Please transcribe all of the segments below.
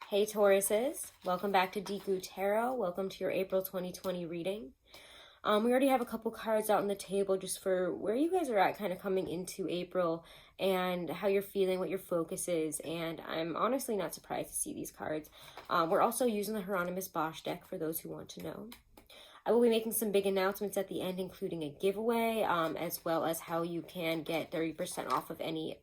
Hey Tauruses, welcome back to Deku Tarot. Welcome to your April 2020 reading. We already have a couple cards out on the table just for where you guys are at kind of coming into April and how you're feeling, what your focus is, and I'm honestly not surprised to see these cards. We're also using the Hieronymus Bosch deck for those who want to know. I will be making some big announcements at the end, including a giveaway, as well as how you can get 30% off of any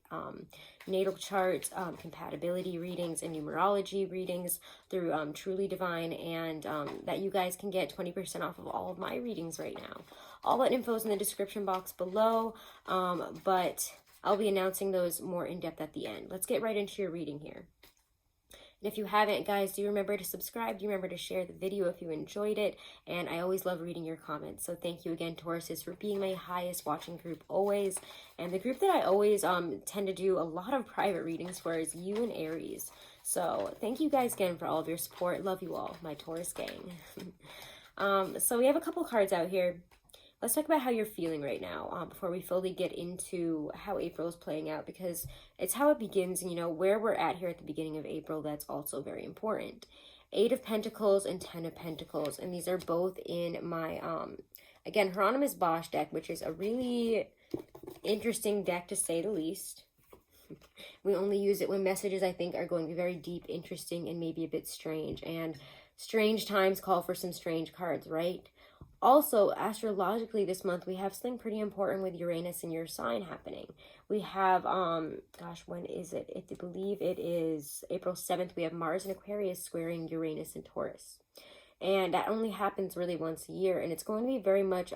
natal charts, compatibility readings, and numerology readings through Truly Divine, and that you guys can get 20% off of all of my readings right now. All that info is in the description box below, but I'll be announcing those more in depth at the end. Let's get right into your reading here. And if you haven't, guys, do remember to subscribe. Do remember to share the video if you enjoyed it. And I always love reading your comments. So thank you again, Tauruses, for being my highest watching group always. And the group that I always tend to do a lot of private readings for is you and Aries. So thank you guys again for all of your support. Love you all, my Taurus gang. So we have a couple cards out here. Let's talk about how you're feeling right now before we fully get into how April is playing out, because it's how it begins, and you know, where we're at here at the beginning of April, that's also very important. 8 of Pentacles and 10 of Pentacles, and these are both in my, again, Hieronymus Bosch deck, which is a really interesting deck to say the least. We only use it when messages, I think, are going to be very deep, interesting, and maybe a bit strange, and strange times call for some strange cards, right? Also, astrologically this month, we have something pretty important with Uranus in your sign happening. We have, gosh, when is it? I believe it is April 7th. We have Mars in Aquarius squaring Uranus in Taurus. And that only happens really once a year. And it's going to be very much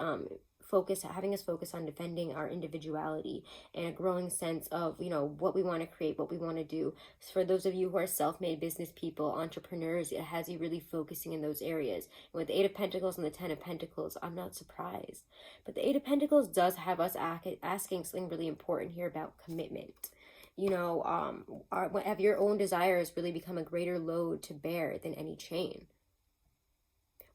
having us focus on defending our individuality and a growing sense of, you know, what we want to create, what we want to do. So for those of you who are self-made business people, entrepreneurs, it has you really focusing in those areas. And with the 8 of Pentacles and the 10 of Pentacles, I'm not surprised. But the 8 of Pentacles does have us asking something really important here about commitment. You know, have your own desires really become a greater load to bear than any chain?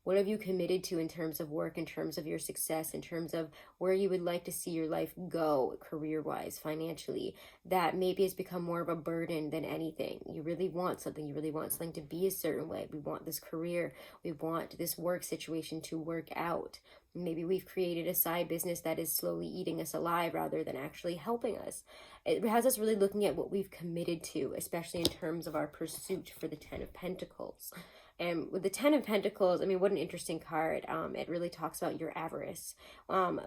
What have you committed to in terms of work, in terms of your success, in terms of where you would like to see your life go career-wise, financially, that maybe has become more of a burden than anything? You really want something. You really want something to be a certain way. We want this career. We want this work situation to work out. Maybe we've created a side business that is slowly eating us alive rather than actually helping us. It has us really looking at what we've committed to, especially in terms of our pursuit for the 10 of Pentacles. And with the 10 of Pentacles, I mean, what an interesting card. It really talks about your avarice.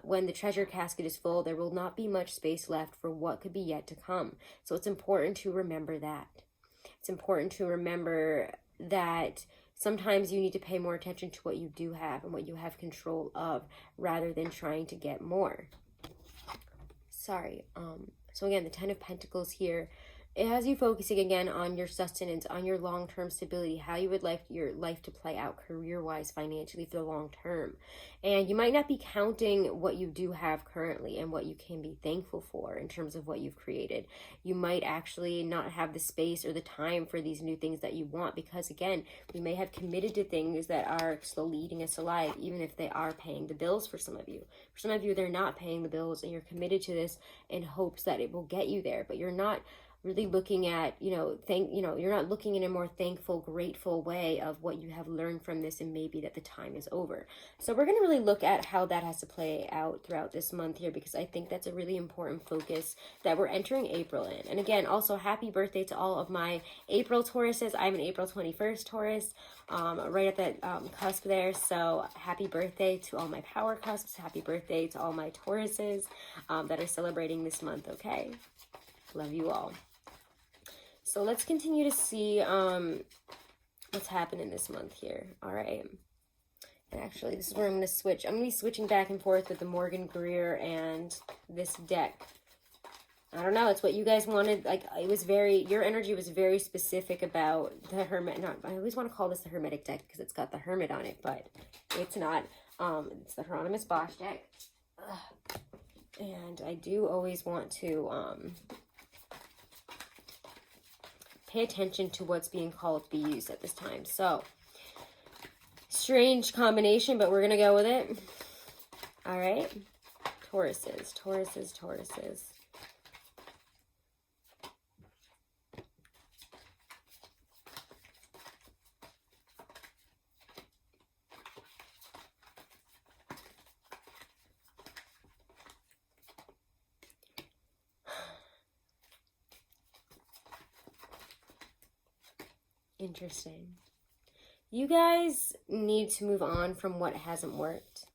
When the treasure casket is full, there will not be much space left for what could be yet to come. So it's important to remember that. It's important to remember that sometimes you need to pay more attention to what you do have and what you have control of rather than trying to get more. Sorry. So again, the 10 of Pentacles here, it has you focusing again on your sustenance, on your long-term stability, how you would like your life to play out career-wise, financially for the long term. And you might not be counting what you do have currently and what you can be thankful for in terms of what you've created. You might actually not have the space or the time for these new things that you want because, again, we may have committed to things that are slowly eating us alive, even if they are paying the bills for some of you. For some of you, they're not paying the bills, and you're committed to this in hopes that it will get you there, but you're not really looking at, you're not looking in a more thankful, grateful way of what you have learned from this and maybe that the time is over. So we're going to really look at how that has to play out throughout this month here, because I think that's a really important focus that we're entering April in. And again, also happy birthday to all of my April Tauruses. I'm an April 21st Taurus, right at that cusp there. So happy birthday to all my power cusps. Happy birthday to all my Tauruses that are celebrating this month, okay? Love you all. So let's continue to see what's happening this month here. All right. And actually, this is where I'm going to switch. I'm going to be switching back and forth with the Morgan Greer and this deck. I don't know. It's what you guys wanted. Like, it was very, your energy was very specific about the Hermit. I always want to call this the Hermetic deck because it's got the Hermit on it, but it's not. It's the Hieronymus Bosch deck. Ugh. And I do always want to pay attention to what's being called to be used at this time. So, strange combination, but we're going to go with it. All right. Tauruses, Tauruses, Tauruses. Interesting. You guys need to move on from what hasn't worked.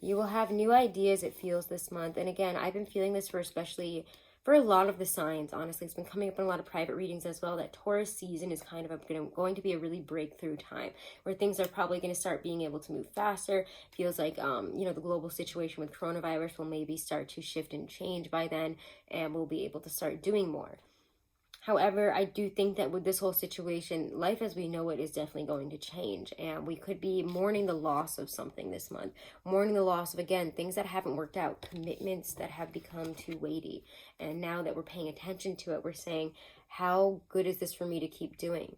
You will have new ideas, it feels, this month. And again, I've been feeling this especially for a lot of the signs, honestly. It's been coming up in a lot of private readings as well, that Taurus season is kind of going to be a really breakthrough time where things are probably going to start being able to move faster. Feels like, the global situation with coronavirus will maybe start to shift and change by then, and we'll be able to start doing more. However, I do think that with this whole situation, life as we know it is definitely going to change. And we could be mourning the loss of something this month. Mourning the loss of, again, things that haven't worked out. Commitments that have become too weighty. And now that we're paying attention to it, we're saying, how good is this for me to keep doing?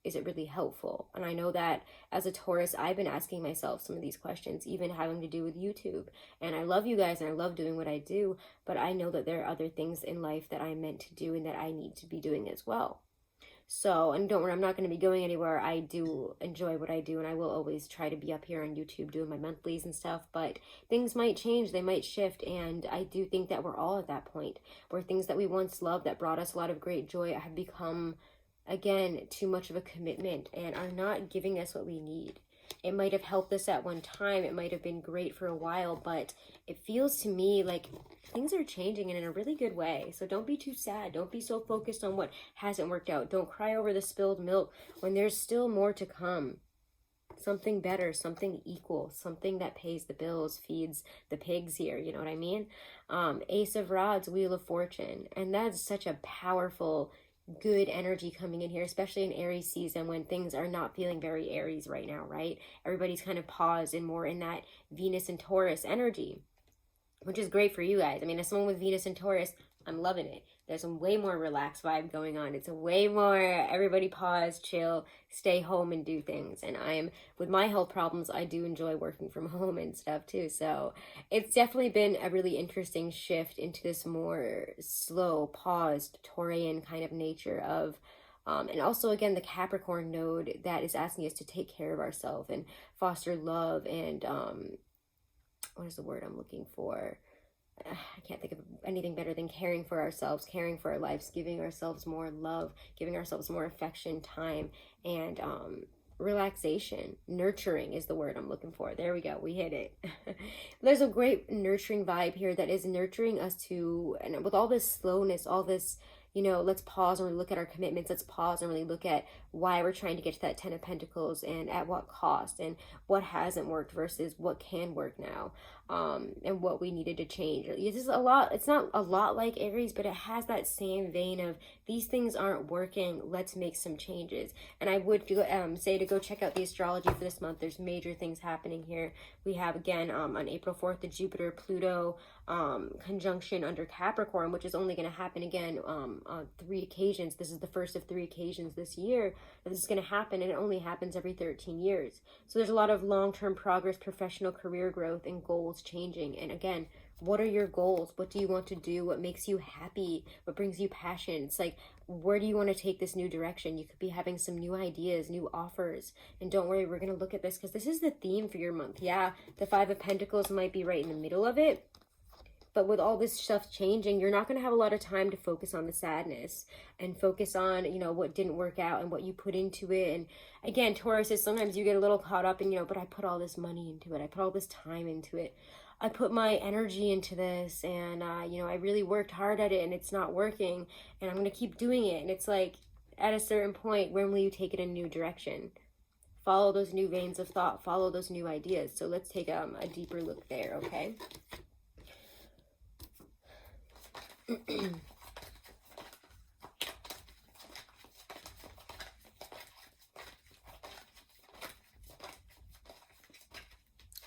Is it really helpful? And I know that as a Taurus, I've been asking myself some of these questions, even having to do with YouTube. And I love you guys and I love doing what I do, but I know that there are other things in life that I'm meant to do and that I need to be doing as well. So, and don't worry, I'm not going to be going anywhere. I do enjoy what I do, and I will always try to be up here on YouTube doing my monthlies and stuff, but things might change, they might shift, and I do think that we're all at that point where things that we once loved that brought us a lot of great joy have become, again, too much of a commitment and are not giving us what we need. It might have helped us at one time, it might have been great for a while, but it feels to me like things are changing and in a really good way. So don't be too sad. Don't be so focused on what hasn't worked out. Don't cry over the spilled milk when there's still more to come. Something better, something equal, something that pays the bills, feeds the pigs here, you know what I mean? Ace of Rods, Wheel of Fortune, and that's such a powerful, good energy coming in here, especially in Aries season when things are not feeling very Aries right now, right? Everybody's kind of paused and more in that Venus and Taurus energy, which is great for you guys. I mean, as someone with Venus and Taurus, I'm loving it. There's a way more relaxed vibe going on. It's a way more everybody pause, chill, stay home and do things. And with my health problems, I do enjoy working from home and stuff too. So it's definitely been a really interesting shift into this more slow, paused, Taurian kind of nature of, and also again, the Capricorn node that is asking us to take care of ourselves and foster love and, what is the word I'm looking for? I can't think of anything better than caring for ourselves, caring for our lives, giving ourselves more love, giving ourselves more affection, time, and relaxation. Nurturing is the word I'm looking for. There we go. We hit it. There's a great nurturing vibe here that is nurturing us to, and with all this slowness, all this, let's pause and really look at our commitments. Let's pause and really look at why we're trying to get to that 10 of Pentacles and at what cost and what hasn't worked versus what can work now, and what we needed to change. It's not a lot like Aries, but it has that same vein of these things aren't working. Let's make some changes. And I would say to go check out the astrology for this month. There's major things happening here. We have, again, on April 4th, the Jupiter-Pluto conjunction under Capricorn, which is only going to happen again on 3 occasions. This is the first of 3 occasions this year that this is going to happen, and it only happens every 13 years. So there's a lot of long-term progress, professional career growth, and goals changing. And again, what are your goals? What do you want to do? What makes you happy? What brings you passion? It's like, where do you want to take this new direction? You could be having some new ideas, new offers. And don't worry, we're going to look at this because this is the theme for your month. Yeah, the 5 of Pentacles might be right in the middle of it. But with all this stuff changing, you're not going to have a lot of time to focus on the sadness and focus on, what didn't work out and what you put into it. And again, Taurus is sometimes you get a little caught up in, but I put all this money into it. I put all this time into it. I put my energy into this and, I really worked hard at it and it's not working and I'm going to keep doing it. And it's like, at a certain point, when will you take it in a new direction? Follow those new veins of thought. Follow those new ideas. So let's take a deeper look there, okay?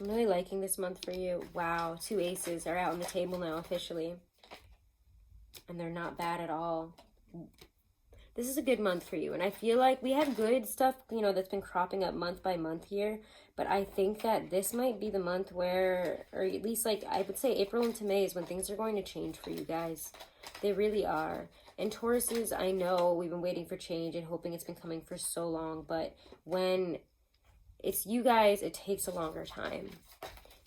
I'm really liking this month for you. Wow, 2 aces are out on the table now officially. And they're not bad at all. This is a good month for you. And I feel like we have good stuff, that's been cropping up month by month here. But I think that this might be the month where, or at least I would say April into May is when things are going to change for you guys. They really are. And Tauruses, I know we've been waiting for change and hoping it's been coming for so long. But when it's you guys, it takes a longer time.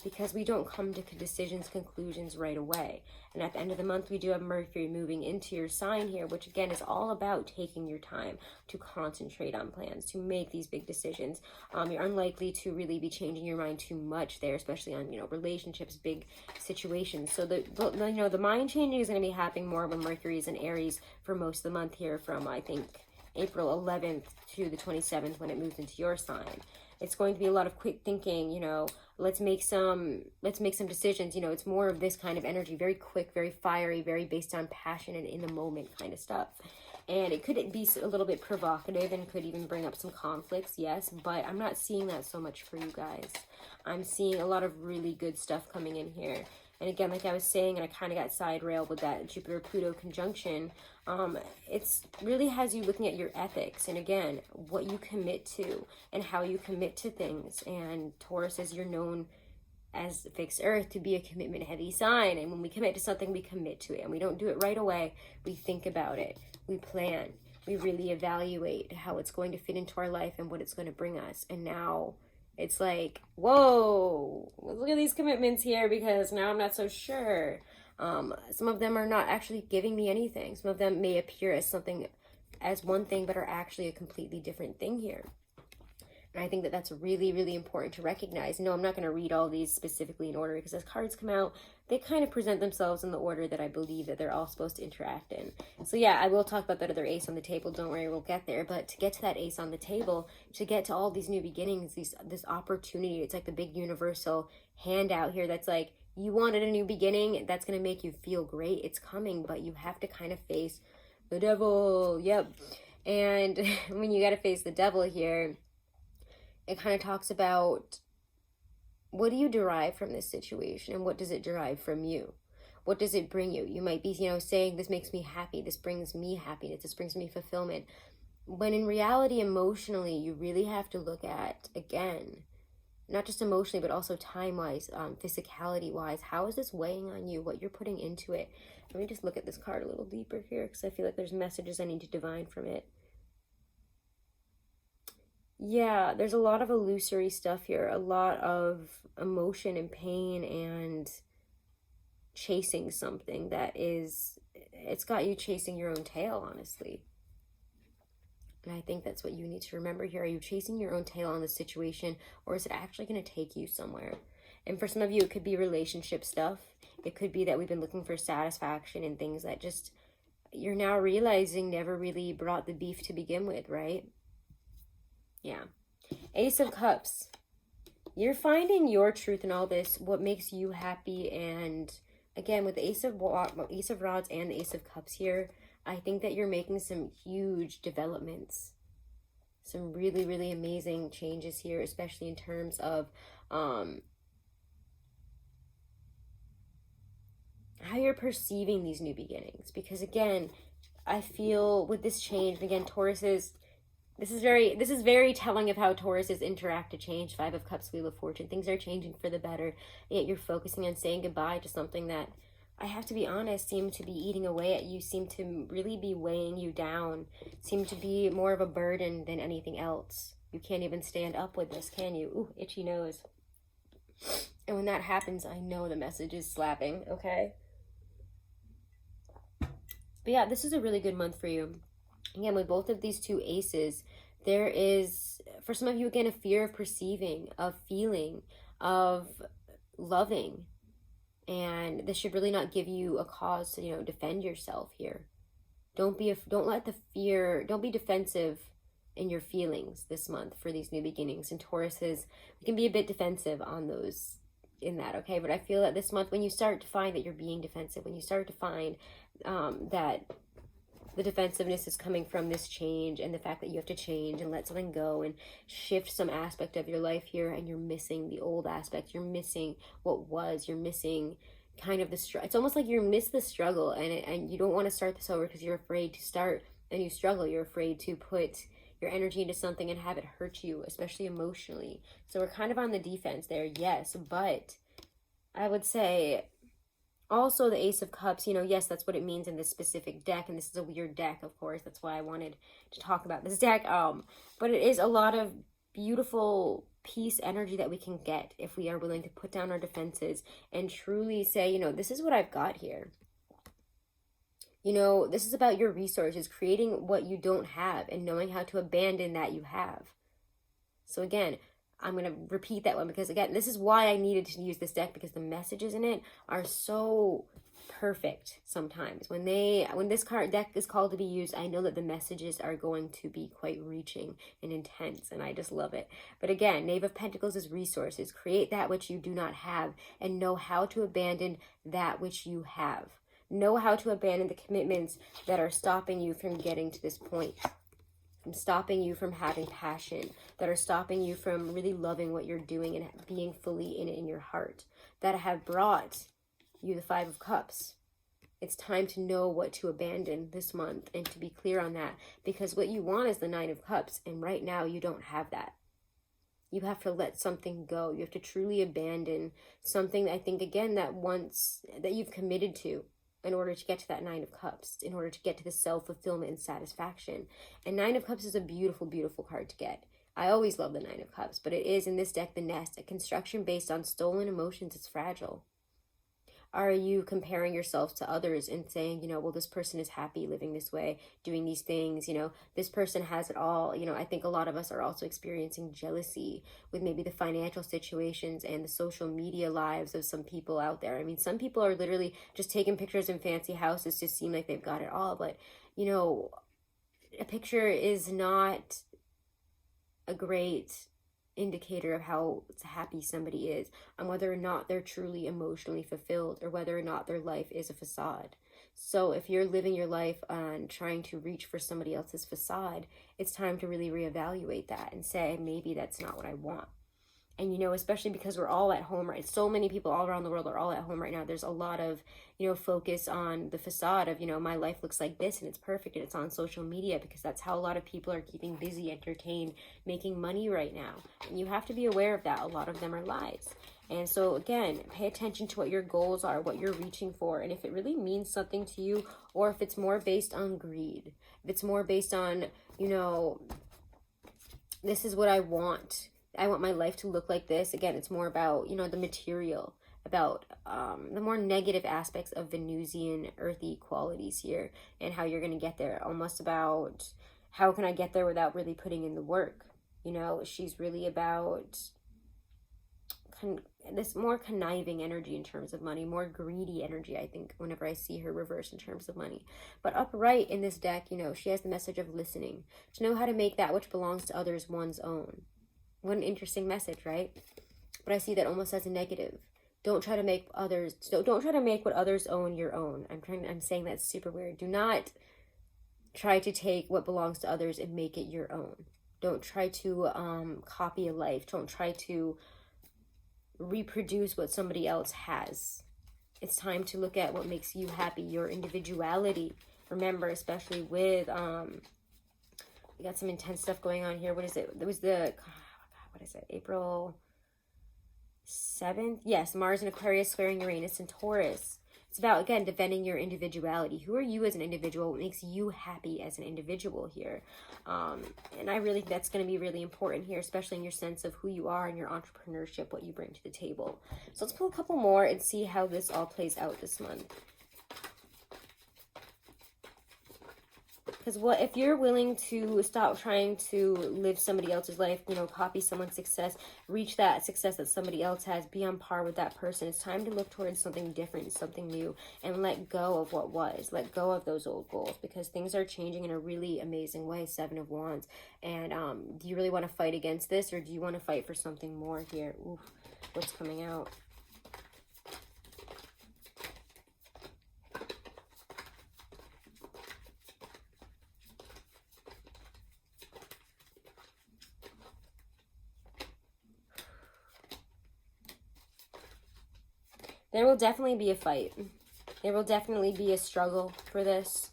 because we don't come to decisions, conclusions right away. And at the end of the month, we do have Mercury moving into your sign here, which again is all about taking your time to concentrate on plans, to make these big decisions. You're unlikely to really be changing your mind too much there, especially on, relationships, big situations. So the mind changing is going to be happening more when Mercury is in Aries for most of the month here, from I think April 11th to the 27th when it moves into your sign. It's going to be a lot of quick thinking, let's make some decisions. It's more of this kind of energy, very quick, very fiery, very based on passion and in the moment kind of stuff. And it could be a little bit provocative and could even bring up some conflicts, yes, but I'm not seeing that so much for you guys. I'm seeing a lot of really good stuff coming in here. And again, like I was saying, and I kind of got side railed with that Jupiter-Pluto conjunction, it's really has you looking at your ethics and again, what you commit to and how you commit to things. And Taurus, as you're known as fixed earth, to be a commitment heavy sign. And when we commit to something, we commit to it. And we don't do it right away. We think about it. We plan. We really evaluate how it's going to fit into our life and what it's going to bring us. And now it's like, whoa, look at these commitments here, because now I'm not so sure. Some of them are not actually giving me anything. Some of them may appear as one thing, but are actually a completely different thing here. And I think that that's really, really important to recognize. No, I'm not going to read all these specifically in order, because as cards come out, they kind of present themselves in the order that I believe that they're all supposed to interact in. So yeah, I will talk about that other ace on the table. Don't worry, we'll get there. But to get to that ace on the table, to get to all these new beginnings, this opportunity, it's like the big universal handout here that's like, you wanted a new beginning, that's going to make you feel great. It's coming, but you have to kind of face the devil. Yep. And when you got to face the devil here, it kind of talks about, what do you derive from this situation, and what does it derive from you? What does it bring you? You might be, saying, this makes me happy, this brings me happiness, this brings me fulfillment. When in reality, emotionally, you really have to look at, again, not just emotionally, but also time-wise, physicality-wise, how is this weighing on you, what you're putting into it? Let me just look at this card a little deeper here, because I feel like there's messages I need to divine from it. Yeah, there's a lot of illusory stuff here, a lot of emotion and pain and chasing something it's got you chasing your own tail, honestly. And I think that's what you need to remember here. Are you chasing your own tail on the situation, or is it actually going to take you somewhere? And for some of you, it could be relationship stuff. It could be that we've been looking for satisfaction in things that just, you're now realizing never really brought the beef to begin with, right? Yeah. Ace of Cups. You're finding your truth in all this, what makes you happy. And again, with the Ace of Rods and the Ace of Cups here, I think that you're making some huge developments. Some really, really amazing changes here, especially in terms of how you're perceiving these new beginnings. Because again, I feel with this change, again, Tauruses, this is very telling of how Tauruses interact to change. 5 of Cups, Wheel of Fortune. Things are changing for the better, yet you're focusing on saying goodbye to something that, I have to be honest, seem to be eating away at you, seem to really be weighing you down, seem to be more of a burden than anything else. You can't even stand up with this, can you? Ooh, itchy nose. And when that happens, I know the message is slapping, okay? But yeah, this is a really good month for you. Again, with both of these two aces, there is, for some of you, again, a fear of perceiving, of feeling, of loving. And this should really not give you a cause to, defend yourself here. Don't be defensive in your feelings this month for these new beginnings. And Tauruses, we can be a bit defensive on those in that, okay? But I feel that this month, when you start to find that you're being defensive, when you start to find that the defensiveness is coming from this change and the fact that you have to change and let something go and shift some aspect of your life here, and you're missing the old aspect, you're missing what was, you're missing kind of the struggle. It's almost like you miss the struggle, and you don't want to start this over because you're afraid to start a new struggle. You're afraid to put your energy into something and have it hurt you, especially emotionally. So we're kind of on the defense there, yes, but I would say also the Ace of Cups, yes, that's what it means in this specific deck, and this is a weird deck, of course. That's why I wanted to talk about this deck. But it is a lot of beautiful peace energy that we can get if we are willing to put down our defenses and truly say, you know, this is what I've got here. You know, this is about your resources, creating what you don't have and knowing how to abandon that you have. So again, I'm going to repeat that one because, again, this is why I needed to use this deck, because the messages in it are so perfect sometimes. When this card deck is called to be used, I know that the messages are going to be quite reaching and intense, and I just love it. But again, Knave of Pentacles is resources. Create that which you do not have and know how to abandon that which you have. Know how to abandon the commitments that are stopping you from getting to this point, from stopping you from having passion, that are stopping you from really loving what you're doing and being fully in it in your heart, that have brought you the Five of Cups. It's time to know what to abandon this month and to be clear on that, because what you want is the Nine of Cups, and right now you don't have that. You have to let something go. You have to truly abandon something that I think, again, that you've committed to in order to get to that Nine of Cups, in order to get to the self-fulfillment and satisfaction. And Nine of Cups is a beautiful, beautiful card to get. I always love the Nine of Cups, but it is, in this deck, the Nest, a construction based on stolen emotions. It's fragile. Are you comparing yourself to others and saying, you know, well, this person is happy living this way, doing these things, you know, this person has it all. You know, I think a lot of us are also experiencing jealousy with maybe the financial situations and the social media lives of some people out there. I mean, some people are literally just taking pictures in fancy houses to seem like they've got it all. But, you know, a picture is not a great indicator of how happy somebody is, on whether or not they're truly emotionally fulfilled, or whether or not their life is a facade. So if you're living your life on trying to reach for somebody else's facade, it's time to really reevaluate that and say, maybe that's not what I want. And, you know, especially because we're all at home, right? So many people all around the world are all at home right now. There's a lot of, you know, focus on the facade of, you know, my life looks like this and it's perfect and it's on social media, because that's how a lot of people are keeping busy, entertained, making money right now. And you have to be aware of that. A lot of them are lies. And so, again, pay attention to what your goals are, what you're reaching for, and if it really means something to you, or if it's more based on greed, if it's more based on, you know, this is what I want my life to look like this. Again, it's more about, you know, the material, about the more negative aspects of Venusian earthy qualities here, and how you're going to get there. Almost about, how can I get there without really putting in the work? You know, she's really about this more conniving energy in terms of money, more greedy energy, I think, whenever I see her reverse in terms of money. But upright in this deck, you know, she has the message of listening, to know how to make that which belongs to others one's own. What an interesting message, right? But I see that almost as a negative. Don't try to make others, don't try to make what others own your own. I'm saying that's super weird. Do not try to take what belongs to others and make it your own. Don't try to copy a life. Don't try to reproduce what somebody else has. It's time to look at what makes you happy, your individuality. Remember, especially with we got some intense stuff going on here. What is it? There was what is it? April 7th? Yes, Mars in Aquarius squaring Uranus and Taurus. It's about, again, defending your individuality. Who are you as an individual? What makes you happy as an individual here? And I really think that's going to be really important here, especially in your sense of who you are and your entrepreneurship, what you bring to the table. So let's pull a couple more and see how this all plays out this month. Because if you're willing to stop trying to live somebody else's life, you know, copy someone's success, reach that success that somebody else has, be on par with that person, it's time to look towards something different, something new, and let go of what was. Let go of those old goals, because things are changing in a really amazing way. Seven of Wands. And do you really want to fight against this, or do you want to fight for something more here? Ooh, what's coming out? There will definitely be a fight. There will definitely be a struggle for this.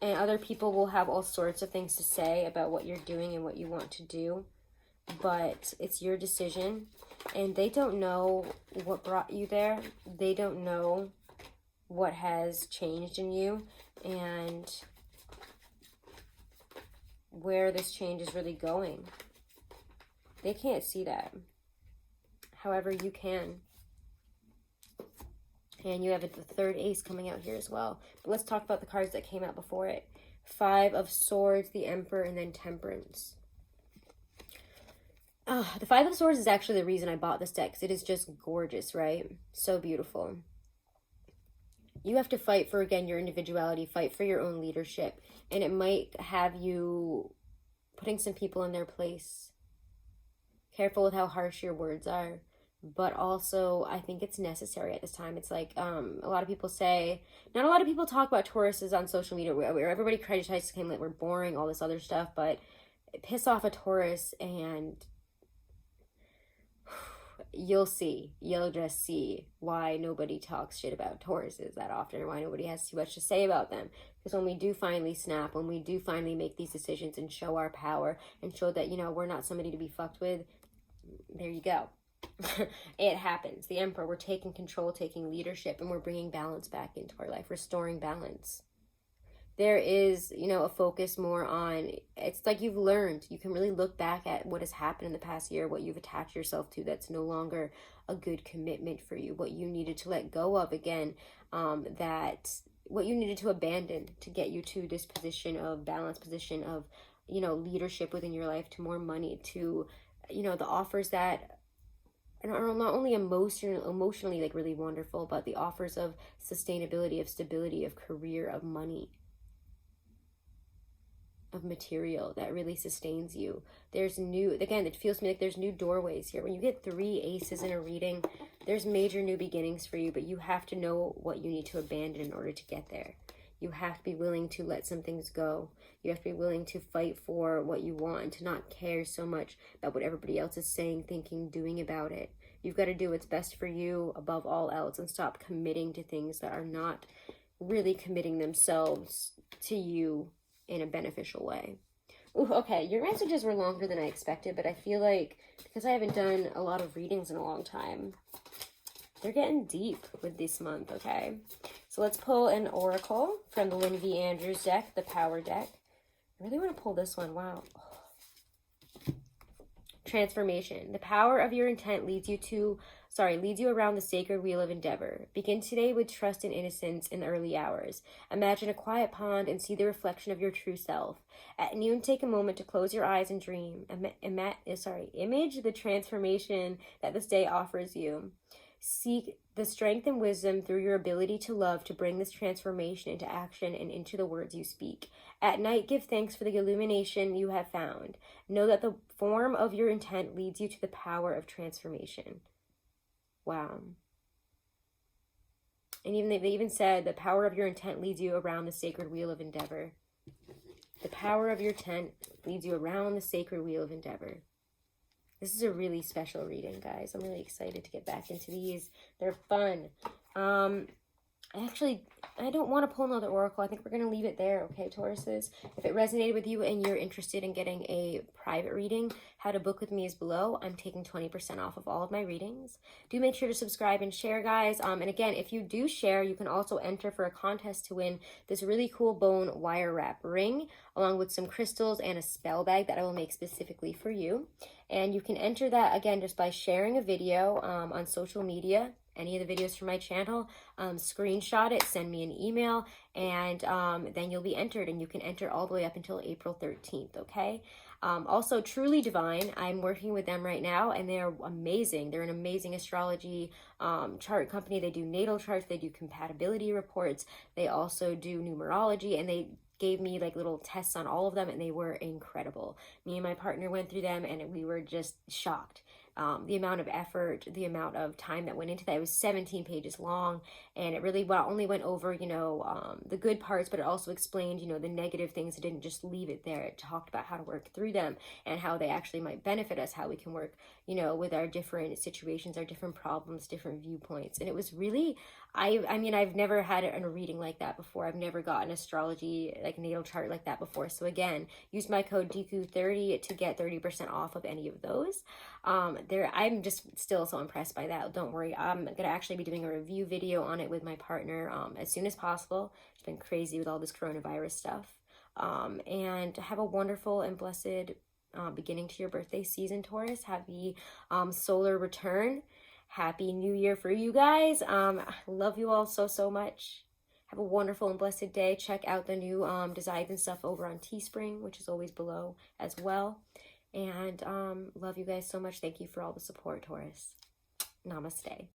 And other people will have all sorts of things to say about what you're doing and what you want to do. But it's your decision. And they don't know what brought you there. They don't know what has changed in you and where this change is really going. They can't see that. However, you can. And you have the third ace coming out here as well. But let's talk about the cards that came out before it. 5 of Swords, the Emperor, and then Temperance. The 5 of Swords is actually the reason I bought this deck, because it is just gorgeous, right? So beautiful. You have to fight for, again, your individuality, fight for your own leadership. And it might have you putting some people in their place. Careful with how harsh your words are. But also, I think it's necessary at this time. It's like, a lot of people say, not a lot of people talk about Tauruses on social media, where everybody criticizes him like we're boring, all this other stuff, but piss off a Taurus and you'll just see why nobody talks shit about Tauruses that often, or why nobody has too much to say about them. Because when we do finally snap, when we do finally make these decisions and show our power and show that, you know, we're not somebody to be fucked with, there you go. It happens. The Emperor, we're taking control, taking leadership, and we're bringing balance back into our life, restoring balance. There is, you know, a focus more on, it's like you've learned. You can really look back at what has happened in the past year, what you've attached yourself to that's no longer a good commitment for you, what you needed to let go of again, what you needed to abandon to get you to this position of balance, position of, you know, leadership within your life, to more money, to, you know, the offers that are not only emotionally like really wonderful, but the offers of sustainability, of stability, of career, of money, of material that really sustains you. There's new, again, it feels to me like there's new doorways here. When you get 3 aces in a reading, there's major new beginnings for you, but you have to know what you need to abandon in order to get there. You have to be willing to let some things go. You have to be willing to fight for what you want and to not care so much about what everybody else is saying, thinking, doing about it. You've got to do what's best for you above all else and stop committing to things that are not really committing themselves to you in a beneficial way. Ooh, okay, your messages were longer than I expected, but I feel like because I haven't done a lot of readings in a long time, they're getting deep with this month, okay? So let's pull an oracle from the Lynn V. Andrews deck, the Power deck. I really want to pull this one. Wow. Transformation. The power of your intent leads you around the sacred wheel of endeavor. Begin today with trust and innocence in the early hours. Imagine a quiet pond and see the reflection of your true self. At noon, take a moment to close your eyes and dream. Image the transformation that this day offers you. Seek the strength and wisdom through your ability to love to bring this transformation into action and into the words you speak. At night, give thanks for the illumination you have found. Know that the form of your intent leads you to the power of transformation. Wow. And they even said the power of your intent leads you around the sacred wheel of endeavor. The power of your intent leads you around the sacred wheel of endeavor. This is a really special reading, guys. I'm really excited to get back into these. They're fun. I don't want to pull another oracle. I think we're going to leave it there, okay, Tauruses? If it resonated with you and you're interested in getting a private reading, how to book with me is below. I'm taking 20% off of all of my readings. Do make sure to subscribe and share, guys. And again, if you do share, you can also enter for a contest to win this really cool bone wire wrap ring, along with some crystals and a spell bag that I will make specifically for you. And you can enter that, again, just by sharing a video on social media, any of the videos from my channel, screenshot it, send me an email, and then you'll be entered, and you can enter all the way up until April 13th, okay? Also, Truly Divine, I'm working with them right now, and they're amazing. They're an amazing astrology chart company. They do natal charts, they do compatibility reports, they also do numerology, and they gave me like little tests on all of them, and they were incredible. Me and my partner went through them, and we were just shocked. The amount of effort, the amount of time that went into that. It was 17 pages long, and it really only went over, you know, the good parts, but it also explained, you know, the negative things. It didn't just leave it there. It talked about how to work through them and how they actually might benefit us, how we can work, you know, with our different situations, our different problems, different viewpoints. And it was really, I mean, I've never had a reading like that before. I've never gotten astrology, like natal chart like that before. So again, use my code Deku30 to get 30% off of any of those. I'm just still so impressed by that. Don't worry, I'm gonna actually be doing a review video on it with my partner as soon as possible. It's been crazy with all this coronavirus stuff. And have a wonderful and blessed beginning to your birthday season, Taurus. Happy solar return. Happy New Year for you guys. I love you all so much. Have a wonderful and blessed day. Check out the new designs and stuff over on Teespring, which is always below as well. And love you guys so much. Thank you for all the support, Taurus. Namaste.